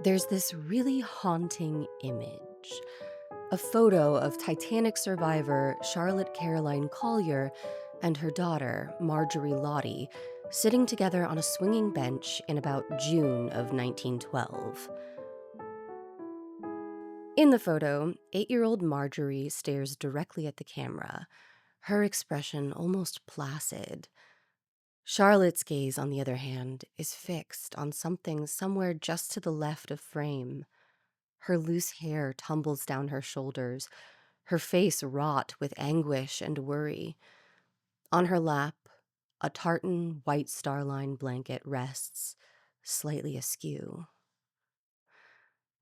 There's this really haunting image. A photo of Titanic survivor Charlotte Caroline Collier and her daughter, Marjorie Lottie, sitting together on a swinging bench in about June of 1912. In the photo, 8-year-old Marjorie stares directly at the camera, her expression almost placid. Charlotte's gaze, on the other hand, is fixed on something somewhere just to the left of frame. Her loose hair tumbles down her shoulders, her face wrought with anguish and worry. On her lap, a tartan white starline blanket rests, slightly askew.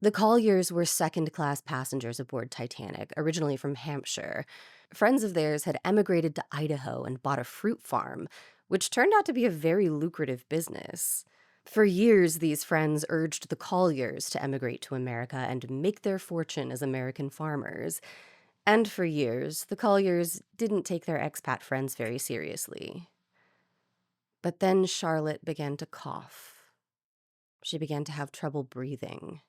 The Colliers were second-class passengers aboard Titanic, originally from Hampshire. Friends of theirs had emigrated to Idaho and bought a fruit farm, which turned out to be a very lucrative business. For years, these friends urged the Colliers to emigrate to America and make their fortune as American farmers. And for years, the Colliers didn't take their expat friends very seriously. But then Charlotte began to cough. She began to have trouble breathing.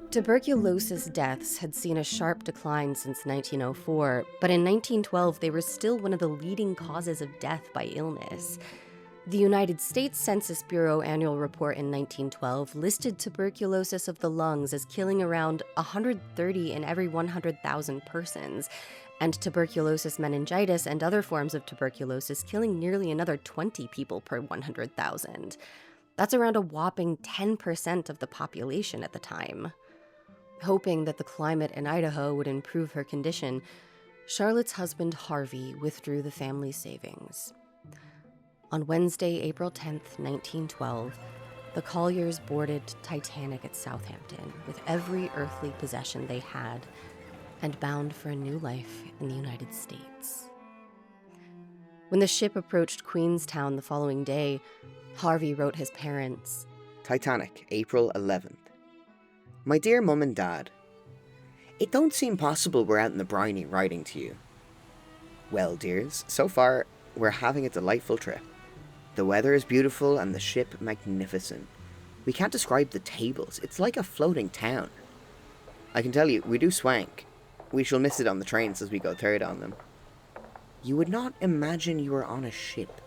Tuberculosis deaths had seen a sharp decline since 1904, but in 1912 they were still one of the leading causes of death by illness. The United States Census Bureau annual report in 1912 listed tuberculosis of the lungs as killing around 130 in every 100,000 persons, and tuberculosis meningitis and other forms of tuberculosis killing nearly another 20 people per 100,000. That's around a whopping 10% of the population at the time. Hoping that the climate in Idaho would improve her condition, Charlotte's husband Harvey withdrew the family's savings. On Wednesday, April 10th, 1912, the Colliers boarded Titanic at Southampton with every earthly possession they had and bound for a new life in the United States. When the ship approached Queenstown the following day, Harvey wrote his parents, Titanic, April 11th. My dear Mum and Dad, it don't seem possible we're out in the briny writing to you. Well, dears, so far we're having a delightful trip. The weather is beautiful and the ship magnificent. We can't describe the tables, it's like a floating town. I can tell you, we do swank. We shall miss it on the trains as we go third on them. You would not imagine you were on a ship.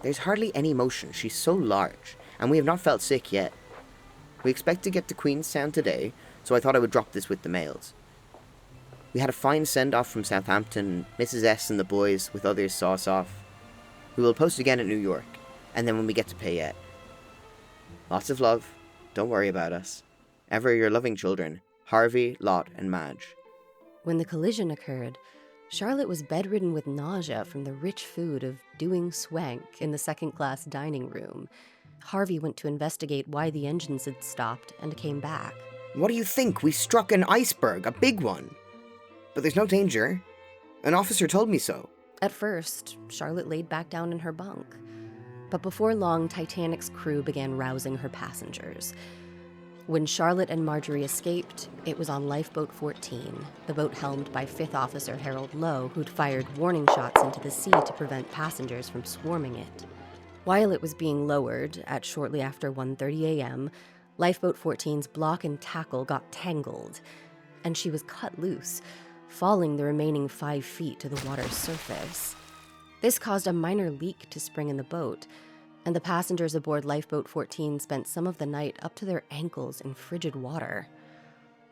There's hardly any motion, she's so large, and we have not felt sick yet. We expect to get to Queenstown today, so I thought I would drop this with the mails. We had a fine send-off from Southampton, Mrs. S and the boys, with others saw us off. We will post again at New York, and then when we get to Payette. Lots of love, don't worry about us. Ever your loving children, Harvey, Lot, and Madge. When the collision occurred, Charlotte was bedridden with nausea from the rich food of doing swank in the second-class dining room. Harvey went to investigate why the engines had stopped and came back. What do you think? We struck an iceberg, a big one. But there's no danger. An officer told me so. At first, Charlotte laid back down in her bunk. But before long, Titanic's crew began rousing her passengers. When Charlotte and Marjorie escaped, it was on Lifeboat 14, the boat helmed by 5th Officer Harold Lowe, who'd fired warning shots into the sea to prevent passengers from swarming it. While it was being lowered, at shortly after 1:30 a.m., Lifeboat 14's block and tackle got tangled, and she was cut loose, falling the remaining 5 feet to the water's surface. This caused a minor leak to spring in the boat, and the passengers aboard Lifeboat 14 spent some of the night up to their ankles in frigid water.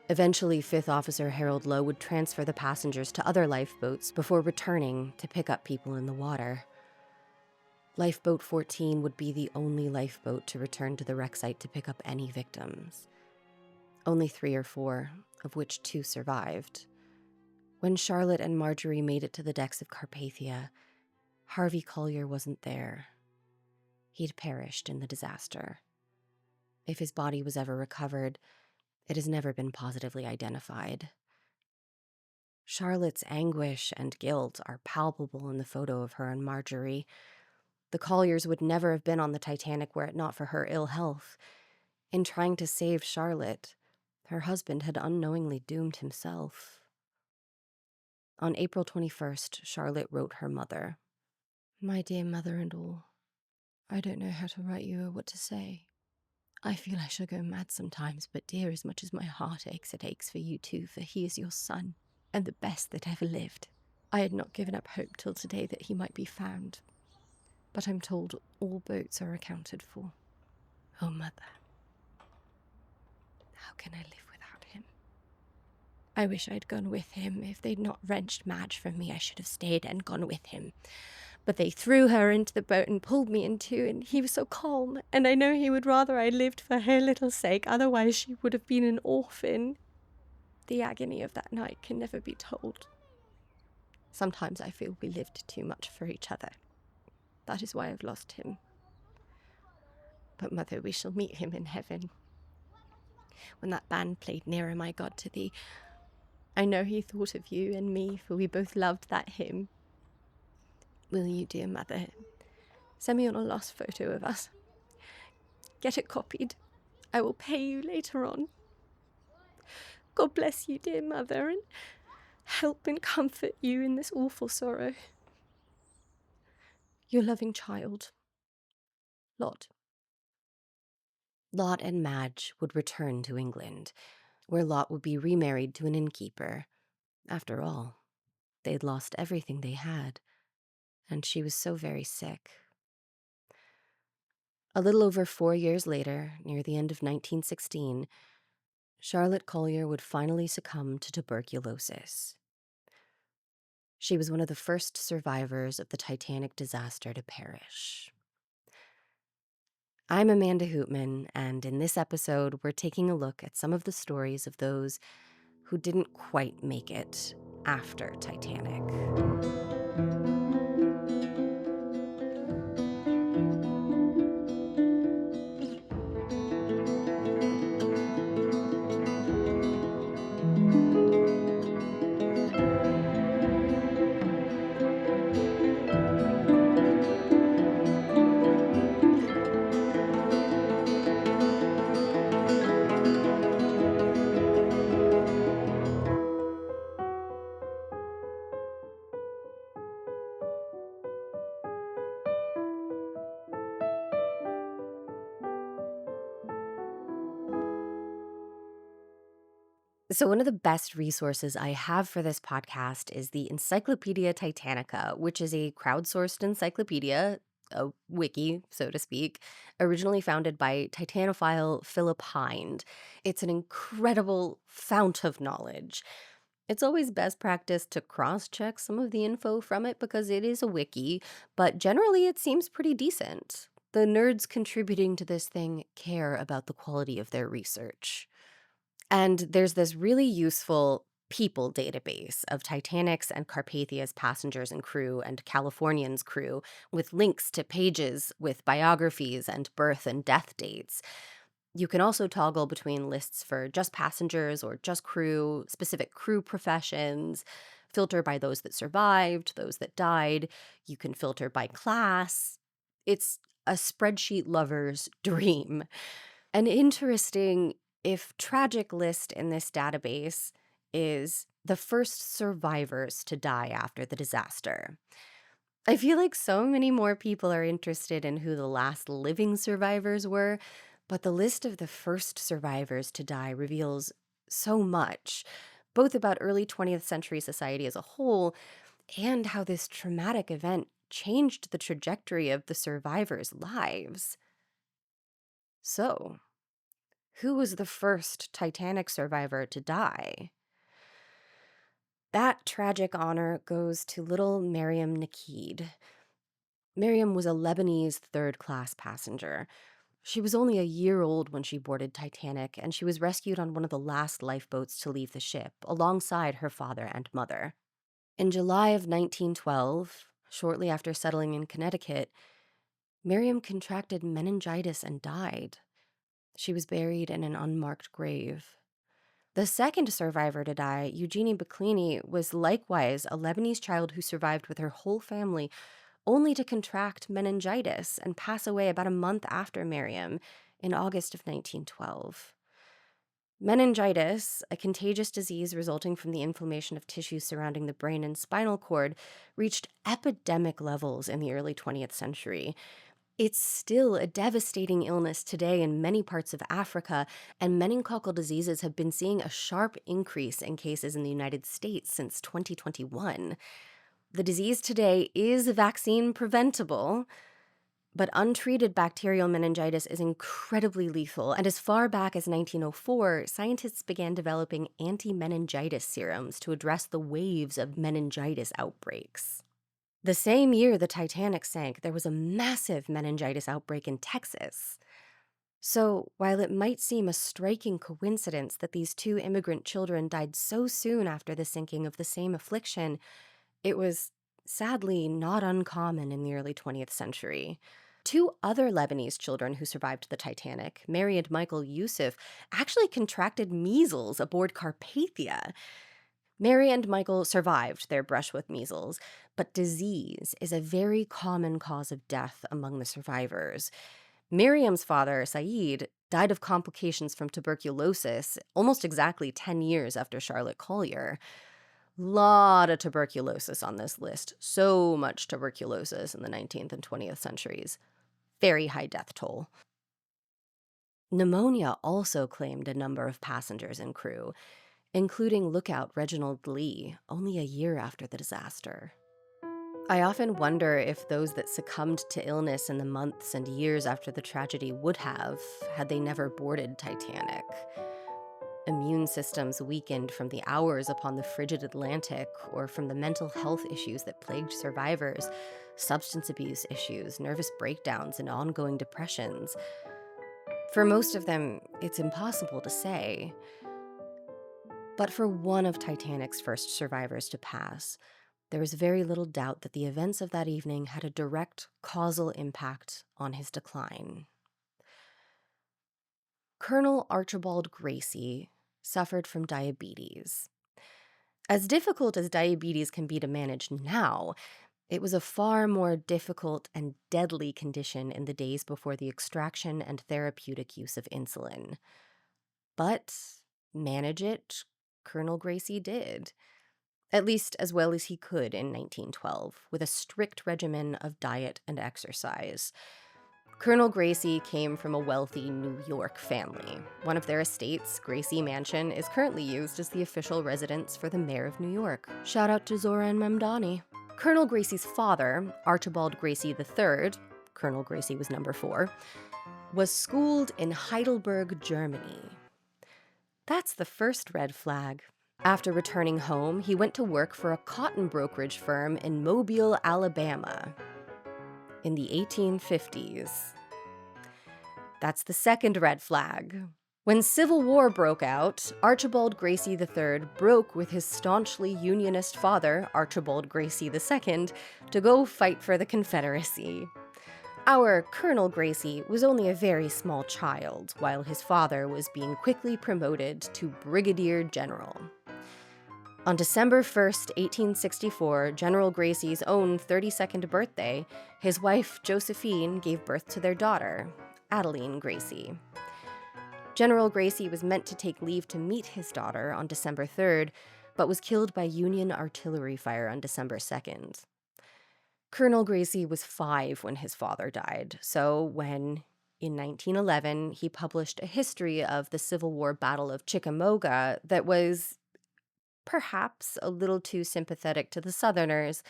Eventually, 5th Officer Harold Lowe would transfer the passengers to other lifeboats before returning to pick up people in the water. Lifeboat 14 would be the only lifeboat to return to the wreck site to pick up any victims. Only 3 or 4, of which 2 survived. When Charlotte and Marjorie made it to the decks of Carpathia, Harvey Collier wasn't there. He'd perished in the disaster. If his body was ever recovered, it has never been positively identified. Charlotte's anguish and guilt are palpable in the photo of her and Marjorie. The Colliers would never have been on the Titanic were it not for her ill health. In trying to save Charlotte, her husband had unknowingly doomed himself. On April 21st, Charlotte wrote her mother, "My dear mother-in-law, I don't know how to write you or what to say. I feel I shall go mad sometimes, but dear, as much as my heart aches, it aches for you too, for he is your son, and the best that ever lived. I had not given up hope till today that he might be found, but I'm told all boats are accounted for. Oh, mother, how can I live without him? I wish I'd gone with him. If they'd not wrenched Madge from me, I should have stayed and gone with him. But they threw her into the boat and pulled me in too, and he was so calm, and I know he would rather I lived for her little sake, otherwise she would have been an orphan. The agony of that night can never be told. Sometimes I feel we lived too much for each other. That is why I've lost him. But, mother, we shall meet him in heaven. When that band played Nearer My God to Thee, I know he thought of you and me, for we both loved that hymn. Will you, dear mother, send me on a lost photo of us? Get it copied. I will pay you later on. God bless you, dear mother, and help and comfort you in this awful sorrow. Your loving child, Lot. Lot and Madge would return to England, where Lot would be remarried to an innkeeper. After all, they'd lost everything they had, and she was so very sick. A little over 4 years later, near the end of 1916, Charlotte Collier would finally succumb to tuberculosis. She was one of the first survivors of the Titanic disaster to perish. I'm Amanda Hoopman, and in this episode, we're taking a look at some of the stories of those who didn't quite make it after Titanic. So one of the best resources I have for this podcast is the Encyclopedia Titanica, which is a crowdsourced encyclopedia, a wiki, so to speak, originally founded by Titanophile Philip Hind. It's an incredible fount of knowledge. It's always best practice to cross-check some of the info from it because it is a wiki, but generally it seems pretty decent. The nerds contributing to this thing care about the quality of their research. And there's this really useful people database of Titanic's and Carpathia's passengers and crew and Californian's crew with links to pages with biographies and birth and death dates. You can also toggle between lists for just passengers or just crew, specific crew professions, filter by those that survived, those that died. You can filter by class. It's a spreadsheet lover's dream. An interesting, if tragic, list in this database is the first survivors to die after the disaster. I feel like so many more people are interested in who the last living survivors were, but the list of the first survivors to die reveals so much, both about early 20th century society as a whole and how this traumatic event changed the trajectory of the survivors' lives. So, who was the first Titanic survivor to die? That tragic honor goes to little Miriam Nakid. Miriam was a Lebanese third-class passenger. She was only a year old when she boarded Titanic, and she was rescued on one of the last lifeboats to leave the ship, alongside her father and mother. In July of 1912, shortly after settling in Connecticut, Miriam contracted meningitis and died. She was buried in an unmarked grave. The second survivor to die, Eugenie Baclini, was likewise a Lebanese child who survived with her whole family, only to contract meningitis and pass away about a month after Miriam in August of 1912. Meningitis, a contagious disease resulting from the inflammation of tissues surrounding the brain and spinal cord, reached epidemic levels in the early 20th century. It's still a devastating illness today in many parts of Africa, and meningococcal diseases have been seeing a sharp increase in cases in the United States since 2021. The disease today is vaccine preventable, but untreated bacterial meningitis is incredibly lethal, and as far back as 1904, scientists began developing anti-meningitis serums to address the waves of meningitis outbreaks. The same year the Titanic sank, there was a massive meningitis outbreak in Texas. So, while it might seem a striking coincidence that these two immigrant children died so soon after the sinking of the same affliction, it was sadly not uncommon in the early 20th century. Two other Lebanese children who survived the Titanic, Mary and Michael Yusuf, actually contracted measles aboard Carpathia. Mary and Michael survived their brush with measles, but disease is a very common cause of death among the survivors. Miriam's father, Saeed, died of complications from tuberculosis almost exactly 10 years after Charlotte Collier. Lot of tuberculosis on this list. So much tuberculosis in the 19th and 20th centuries. Very high death toll. Pneumonia also claimed a number of passengers and crew, including lookout Reginald Lee, only a year after the disaster. I often wonder if those that succumbed to illness in the months and years after the tragedy would have, had they never boarded Titanic. Immune systems weakened from the hours upon the frigid Atlantic, or from the mental health issues that plagued survivors, substance abuse issues, nervous breakdowns, and ongoing depressions. For most of them, it's impossible to say. But for one of Titanic's first survivors to pass, there was very little doubt that the events of that evening had a direct causal impact on his decline. Colonel Archibald Gracie suffered from diabetes. As difficult as diabetes can be to manage now, it was a far more difficult and deadly condition in the days before the extraction and therapeutic use of insulin. But manage it, Colonel Gracie did, at least as well as he could in 1912, with a strict regimen of diet and exercise. Colonel Gracie came from a wealthy New York family. One of their estates, Gracie Mansion, is currently used as the official residence for the mayor of New York. Shout out to Zora and Mamdani. Colonel Gracie's father, Archibald Gracie III, Colonel Gracie was number 4, was schooled in Heidelberg, Germany. That's the first red flag. After returning home, he went to work for a cotton brokerage firm in Mobile, Alabama, in the 1850s. That's the second red flag. When Civil War broke out, Archibald Gracie III broke with his staunchly Unionist father, Archibald Gracie II, to go fight for the Confederacy. Our Colonel Gracie was only a very small child, while his father was being quickly promoted to Brigadier General. On December 1st, 1864, General Gracie's own 32nd birthday, his wife Josephine gave birth to their daughter, Adeline Gracie. General Gracie was meant to take leave to meet his daughter on December 3rd, but was killed by Union artillery fire on December 2nd. Colonel Gracie was 5 when his father died, so when, in 1911, he published a history of the Civil War Battle of Chickamauga that was perhaps a little too sympathetic to the Southerners,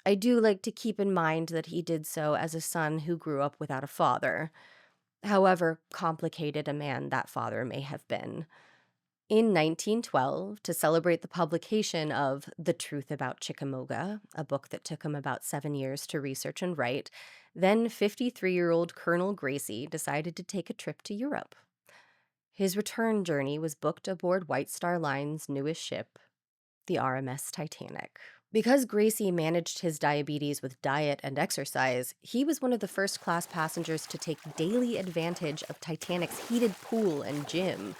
I do like to keep in mind that he did so as a son who grew up without a father, however complicated a man that father may have been. In 1912, to celebrate the publication of The Truth About Chickamauga, a book that took him about 7 years to research and write, then 53-year-old Colonel Gracie decided to take a trip to Europe. His return journey was booked aboard White Star Line's newest ship, the RMS Titanic. Because Gracie managed his diabetes with diet and exercise, he was one of the first-class passengers to take daily advantage of Titanic's heated pool and gym.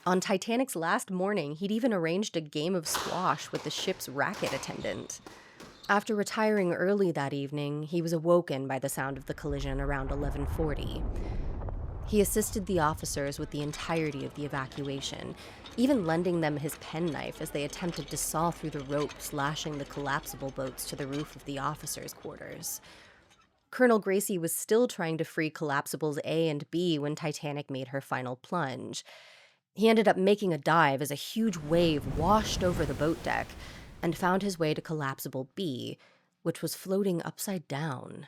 On Titanic's last morning, he'd even arranged a game of squash with the ship's racket attendant. After retiring early that evening, he was awoken by the sound of the collision around 11:40. He assisted the officers with the entirety of the evacuation, even lending them his penknife as they attempted to saw through the ropes lashing the collapsible boats to the roof of the officers' quarters. Colonel Gracie was still trying to free collapsibles A and B when Titanic made her final plunge. He ended up making a dive as a huge wave washed over the boat deck and found his way to collapsible B, which was floating upside down.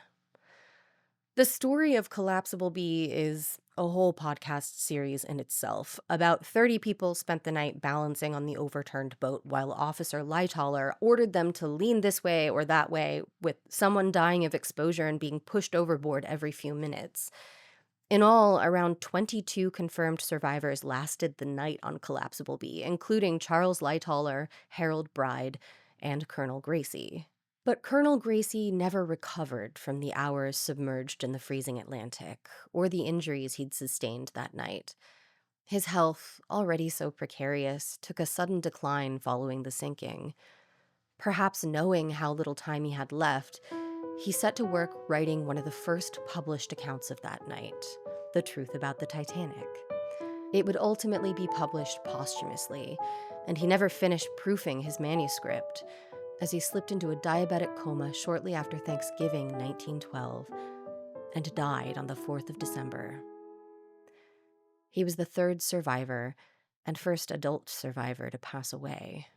The story of Collapsible B is a whole podcast series in itself. About 30 people spent the night balancing on the overturned boat while Officer Lightoller ordered them to lean this way or that way, with someone dying of exposure and being pushed overboard every few minutes. In all, around 22 confirmed survivors lasted the night on Collapsible B, including Charles Lightoller, Harold Bride, and Colonel Gracie. But Colonel Gracie never recovered from the hours submerged in the freezing Atlantic, or the injuries he'd sustained that night. His health, already so precarious, took a sudden decline following the sinking. Perhaps knowing how little time he had left, he set to work writing one of the first published accounts of that night, The Truth About the Titanic. It would ultimately be published posthumously, and he never finished proofing his manuscript, as he slipped into a diabetic coma shortly after Thanksgiving 1912 and died on the 4th of December. He was the third survivor and first adult survivor to pass away.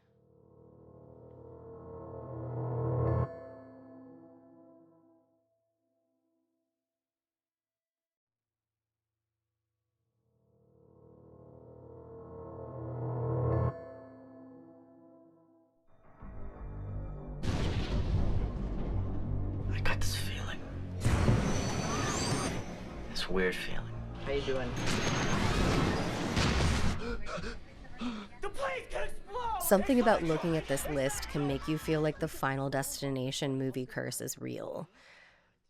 I got this feeling. This weird feeling. How you doing? Something about looking at this list can make you feel like the Final Destination movie curse is real.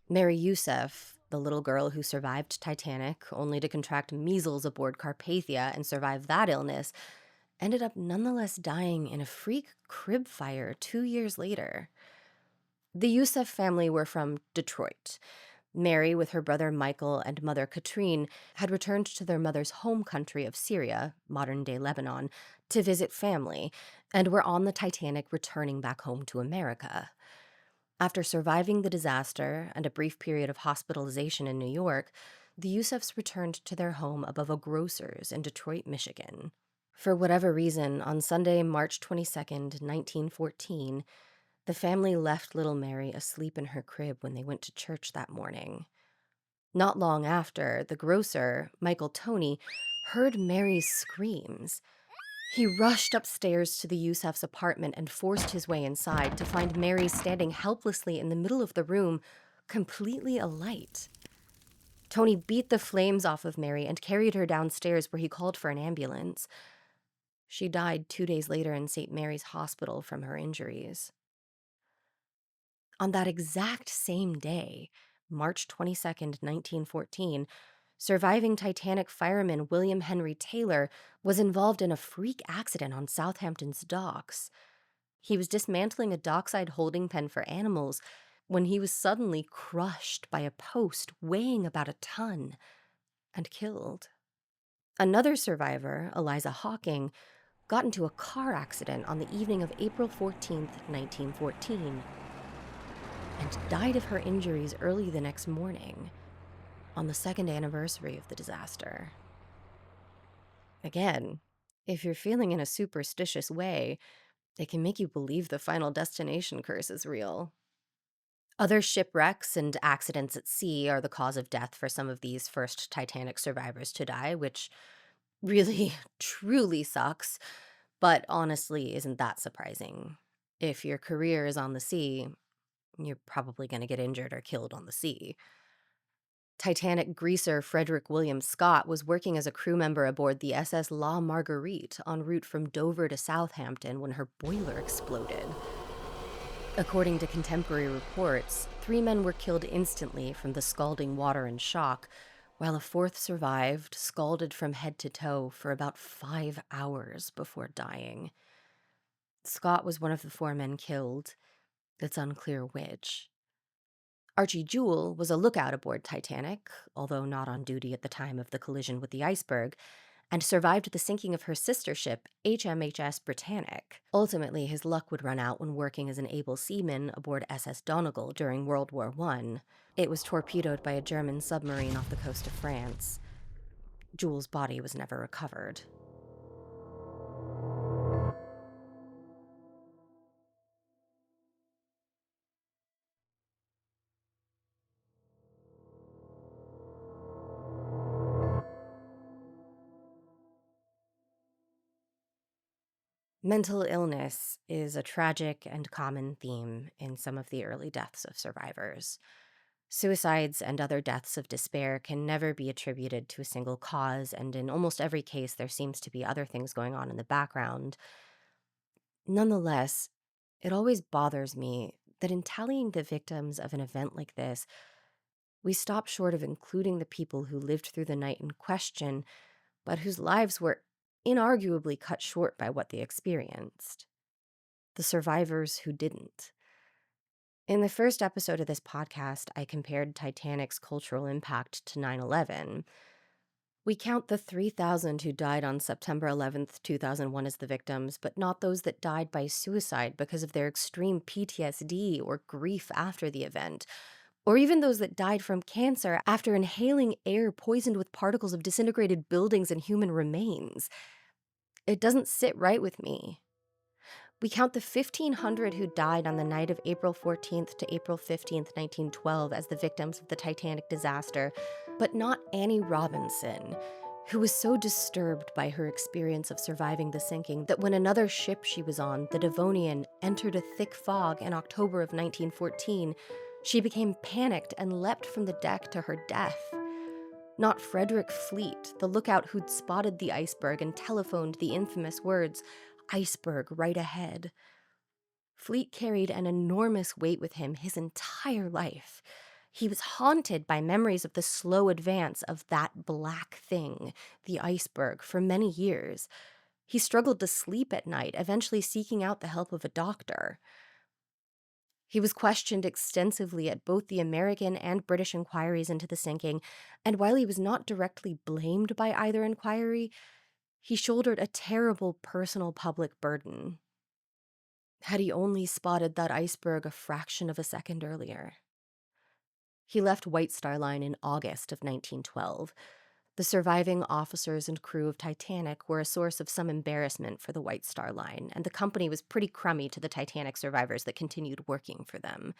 Mary Youssef, the little girl who survived Titanic only to contract measles aboard Carpathia and survive that illness, ended up nonetheless dying in a freak crib fire 2 years later. The Youssef family were from Detroit. Mary, with her brother Michael and mother Katrine, had returned to their mother's home country of Syria, modern-day Lebanon, to visit family, and were on the Titanic returning back home to America. After surviving the disaster and a brief period of hospitalization in New York, the Youssefs returned to their home above a grocer's in Detroit, Michigan. For whatever reason, on Sunday, March 22nd, 1914, the family left little Mary asleep in her crib when they went to church that morning. Not long after, the grocer, Michael Toney, heard Mary's screams. He rushed upstairs to the Youssef's apartment and forced his way inside to find Mary standing helplessly in the middle of the room, completely alight. Tony beat the flames off of Mary and carried her downstairs, where he called for an ambulance. She died 2 days later in St. Mary's Hospital from her injuries. On that exact same day, March 22nd, 1914, surviving Titanic fireman William Henry Taylor was involved in a freak accident on Southampton's docks. He was dismantling a dockside holding pen for animals when he was suddenly crushed by a post weighing about a ton and killed. Another survivor, Eliza Hawking, got into a car accident on the evening of April 14th, 1914, and died of her injuries early the next morning, on the second anniversary of the disaster. Again, if you're feeling in a superstitious way, it can make you believe the Final Destination curse is real. Other shipwrecks and accidents at sea are the cause of death for some of these first Titanic survivors to die, which really, truly sucks, but honestly isn't that surprising. If your career is on the sea, you're probably going to get injured or killed on the sea. Titanic greaser Frederick William Scott was working as a crew member aboard the SS La Marguerite en route from Dover to Southampton when her boiler exploded. According to contemporary reports, 3 men were killed instantly from the scalding water and shock, while a 4th survived, scalded from head to toe for about 5 hours before dying. Scott was one of the 4 men killed. It's unclear which. Archie Jewell was a lookout aboard Titanic, although not on duty at the time of the collision with the iceberg, and survived the sinking of her sister ship, HMHS Britannic. Ultimately, his luck would run out when working as an able seaman aboard SS Donegal during World War I. It was torpedoed by a German submarine off the coast of France. Jules' body was never recovered. Mental illness is a tragic and common theme in some of the early deaths of survivors. Suicides and other deaths of despair can never be attributed to a single cause, and in almost every case, there seems to be other things going on in the background. Nonetheless, it always bothers me that in tallying the victims of an event like this, we stop short of including the people who lived through the night in question, but whose lives were inarguably cut short by what they experienced. The survivors who didn't. In the first episode of this podcast, I compared Titanic's cultural impact to 9/11. We count the 3,000 who died on September 11th, 2001 as the victims, but not those that died by suicide because of their extreme PTSD or grief after the event, or even those that died from cancer after inhaling air poisoned with particles of disintegrated buildings and human remains. It doesn't sit right with me. We count the 1,500 who died on the night of April 14th to April 15th, 1912 as the victims of the Titanic disaster, but not Annie Robinson, who was so disturbed by her experience of surviving the sinking that when another ship she was on, the Devonian, entered a thick fog in October of 1914, she became panicked and leapt from the deck to her death. Not Frederick Fleet, the lookout who'd spotted the iceberg and telephoned the infamous words, "Iceberg right ahead." Fleet carried an enormous weight with him his entire life. He was haunted by memories of the slow advance of that black thing, the iceberg, for many years. He struggled to sleep at night, eventually seeking out the help of a doctor. He was questioned extensively at both the American and British inquiries into the sinking, and while he was not directly blamed by either inquiry, he shouldered a terrible personal public burden. Had he only spotted that iceberg a fraction of a second earlier? He left White Star Line in August of 1912. The surviving officers and crew of Titanic were a source of some embarrassment for the White Star Line, and the company was pretty crummy to the Titanic survivors that continued working for them.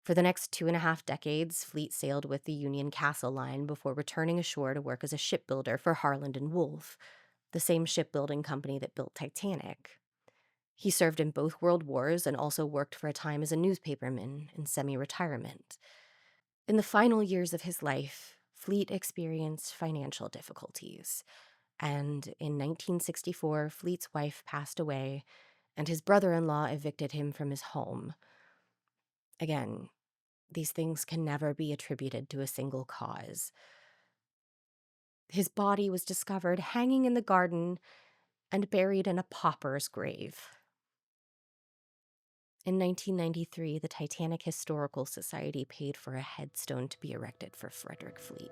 For the next 2.5 decades, Fleet sailed with the Union Castle Line before returning ashore to work as a shipbuilder for Harland and Wolff, the same shipbuilding company that built Titanic. He served in both World Wars and also worked for a time as a newspaperman in semi-retirement. In the final years of his life, Fleet experienced financial difficulties, and in 1964, Fleet's wife passed away, and his brother-in-law evicted him from his home. Again, these things can never be attributed to a single cause. His body was discovered hanging in the garden and buried in a pauper's grave. In 1993, the Titanic Historical Society paid for a headstone to be erected for Frederick Fleet.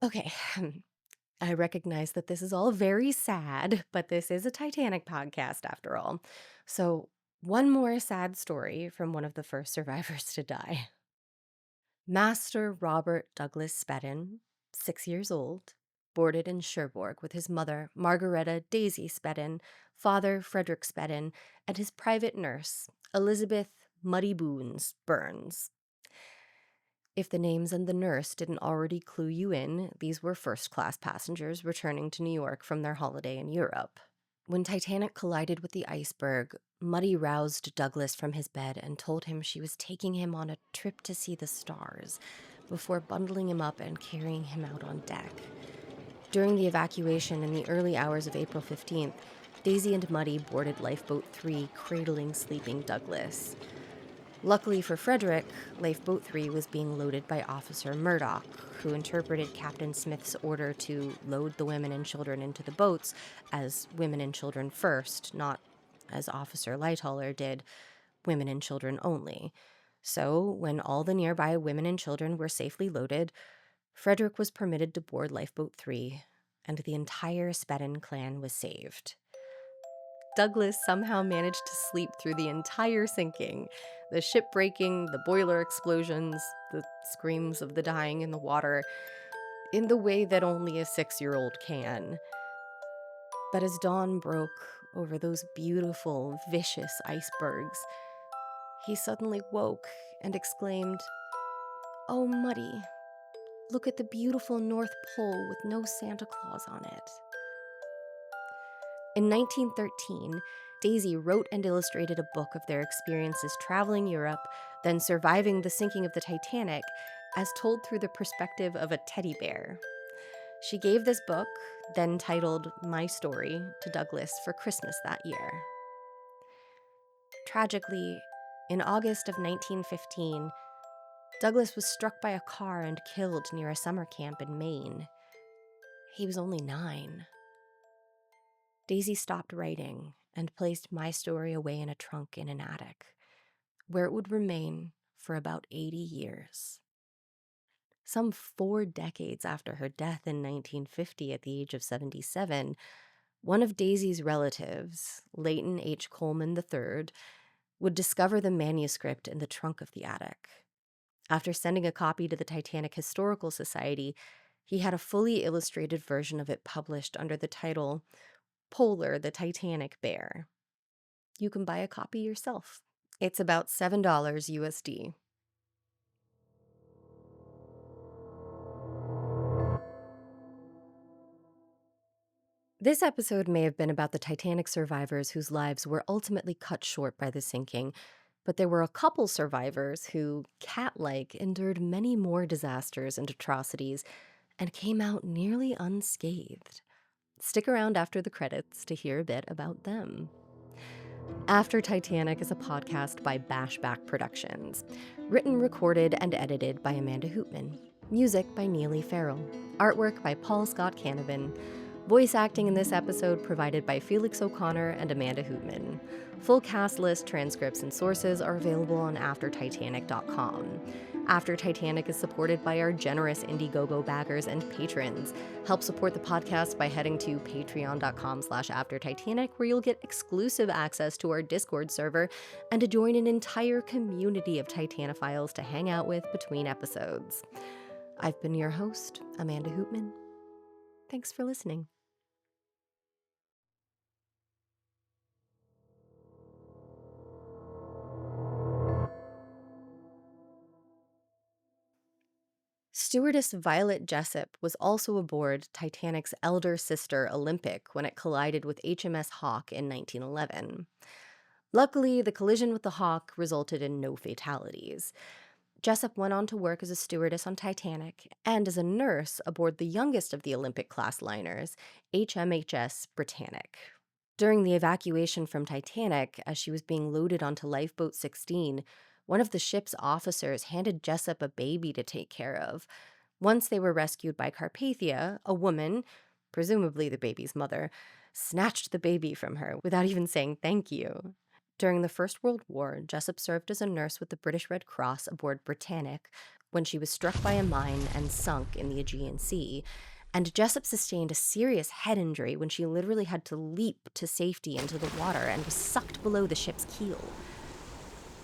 Okay, I recognize that this is all very sad, but this is a Titanic podcast after all. So, one more sad story from one of the first survivors to die. Master Robert Douglas Speden, 6 years old, boarded in Cherbourg with his mother, Margareta Daisy Speden, father, Frederick Speden, and his private nurse, Elizabeth Muddy Boons Burns. If the names and the nurse didn't already clue you in, these were first-class passengers returning to New York from their holiday in Europe. When Titanic collided with the iceberg, Muddy roused Douglas from his bed and told him she was taking him on a trip to see the stars, before bundling him up and carrying him out on deck. During the evacuation in the early hours of April 15th, Daisy and Muddy boarded Lifeboat 3, cradling sleeping Douglas. Luckily for Frederick, Lifeboat 3 was being loaded by Officer Murdoch, who interpreted Captain Smith's order to load the women and children into the boats as women and children first, not, as Officer Lightoller did, women and children only. So, when all the nearby women and children were safely loaded, Frederick was permitted to board Lifeboat 3, and the entire Speden clan was saved. Douglas somehow managed to sleep through the entire sinking, the ship breaking, the boiler explosions, the screams of the dying in the water, in the way that only a 6-year-old can. But as dawn broke over those beautiful, vicious icebergs, he suddenly woke and exclaimed, "Oh, Muddy, look at the beautiful North Pole with no Santa Claus on it." In 1913, Daisy wrote and illustrated a book of their experiences traveling Europe, then surviving the sinking of the Titanic, as told through the perspective of a teddy bear. She gave this book, then titled My Story, to Douglas for Christmas that year. Tragically, in August of 1915, Douglas was struck by a car and killed near a summer camp in Maine. He was only 9. Daisy stopped writing and placed My Story away in a trunk in an attic, where it would remain for about 80 years. Some 4 decades after her death in 1950 at the age of 77, one of Daisy's relatives, Leighton H. Coleman III, would discover the manuscript in the trunk of the attic. After sending a copy to the Titanic Historical Society, he had a fully illustrated version of it published under the title Polar, the Titanic Bear. You can buy a copy yourself. It's about $7 USD. This episode may have been about the Titanic survivors whose lives were ultimately cut short by the sinking, but there were a couple survivors who, cat-like, endured many more disasters and atrocities and came out nearly unscathed. Stick around after the credits to hear a bit about them. After Titanic is a podcast by Bashback Productions. Written, recorded, and edited by Amanda Hoopman. Music by Neely Farrell. Artwork by Paul Scott Canavan. Voice acting in this episode provided by Felix O'Connor and Amanda Hoopman. Full cast list, transcripts, and sources are available on AfterTitanic.com. After Titanic is supported by our generous Indiegogo backers and patrons. Help support the podcast by heading to patreon.com/AfterTitanic, where you'll get exclusive access to our Discord server and to join an entire community of Titanophiles to hang out with between episodes. I've been your host, Amanda Hoopman. Thanks for listening. Stewardess Violet Jessup was also aboard Titanic's elder sister Olympic when it collided with HMS Hawke in 1911. Luckily, the collision with the Hawke resulted in no fatalities. Jessup went on to work as a stewardess on Titanic and as a nurse aboard the youngest of the Olympic-class liners, HMHS Britannic. During the evacuation from Titanic, as she was being loaded onto Lifeboat 16, one of the ship's officers handed Jessup a baby to take care of. Once they were rescued by Carpathia, a woman, presumably the baby's mother, snatched the baby from her without even saying thank you. During the First World War, Jessup served as a nurse with the British Red Cross aboard Britannic when she was struck by a mine and sunk in the Aegean Sea, and Jessup sustained a serious head injury when she literally had to leap to safety into the water and was sucked below the ship's keel.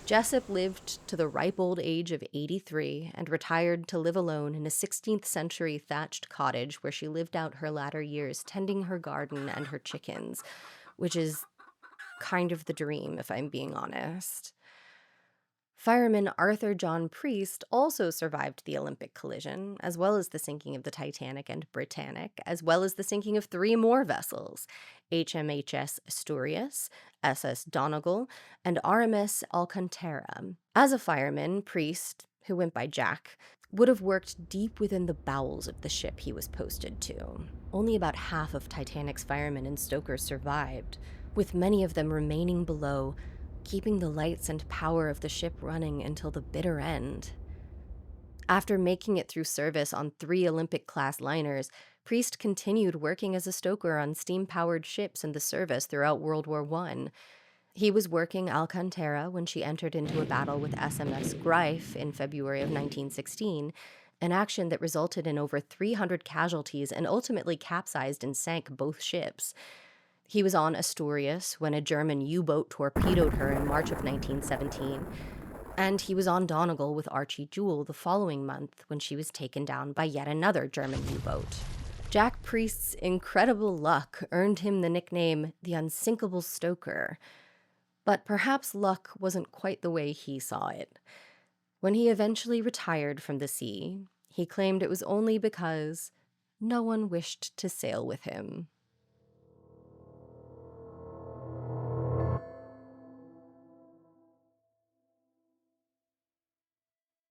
Jessup lived to the ripe old age of 83 and retired to live alone in a 16th century thatched cottage where she lived out her latter years tending her garden and her chickens, which is kind of the dream, if I'm being honest. Fireman Arthur John Priest also survived the Olympic collision, as well as the sinking of the Titanic and Britannic, as well as the sinking of 3 more vessels: HMHS Asturias, SS Donegal, and RMS Alcantara. As a fireman, Priest, who went by Jack, would have worked deep within the bowels of the ship he was posted to. Only about half of Titanic's firemen and stokers survived, with many of them remaining below, keeping the lights and power of the ship running until the bitter end. After making it through service on 3 Olympic-class liners, Priest continued working as a stoker on steam-powered ships in the service throughout World War I. He was working Alcantara when she entered into a battle with SMS Greif in February of 1916, an action that resulted in over 300 casualties and ultimately capsized and sank both ships. He was on Asturias when a German U-boat torpedoed her in March of 1917, and he was on Donegal with Archie Jewell the following month when she was taken down by yet another German U-boat. Jack Priest's incredible luck earned him the nickname the Unsinkable Stoker, but perhaps luck wasn't quite the way he saw it. When he eventually retired from the sea, he claimed it was only because no one wished to sail with him.